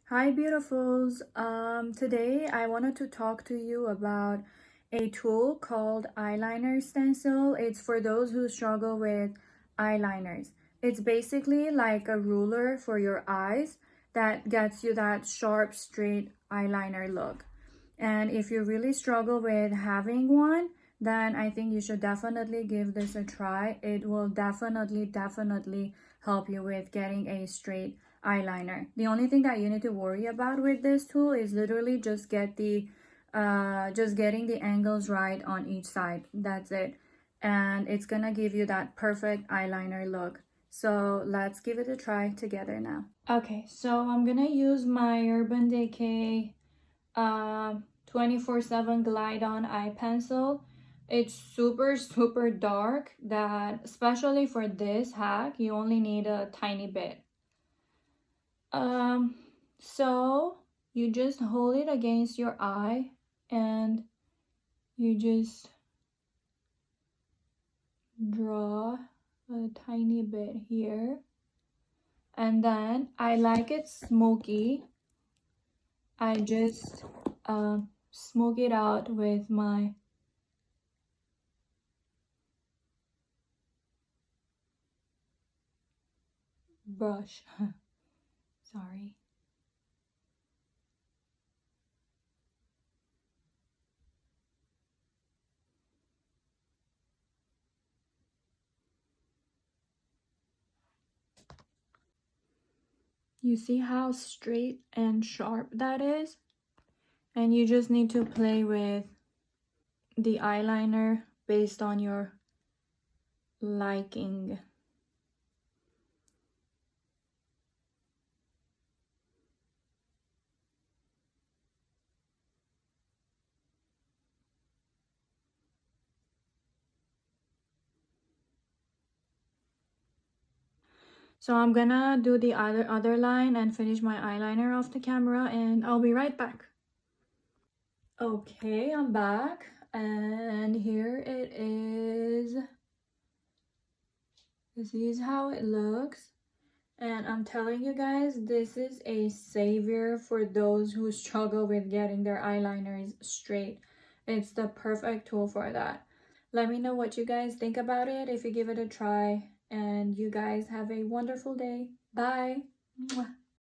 Hi, beautifuls. Today I wanted to talk to you about a tool called eyeliner stencil. It's for those who struggle with eyeliners. It's basically like a ruler for your eyes that gets you that sharp, straight eyeliner look. And if you really struggle with having one, then I think you should definitely give this a try. It will definitely help you with getting a straight eyeliner. The only thing that you need to worry about with this tool is literally just getting the angles right on each side. That's it. And it's gonna give you that perfect eyeliner look. So let's give it a try together now. Okay, so I'm gonna use my Urban Decay 24/7 Glide On eye pencil. It's super dark, that especially for this hack you only need a tiny bit. um so you just hold it against your eye and you just draw a tiny bit here, and then I like it smoky. I just smoke it out with my brush. Sorry. You see how straight and sharp that is? And you just need to play with the eyeliner based on your liking. So I'm gonna do the other line and finish my eyeliner off the camera, and I'll be right back. Okay, I'm back, and here it is. This is how it looks. And I'm telling you guys, this is a savior for those who struggle with getting their eyeliners straight. It's the perfect tool for that. Let me know what you guys think about it if you give it a try. And you guys have a wonderful day. Bye. Mwah.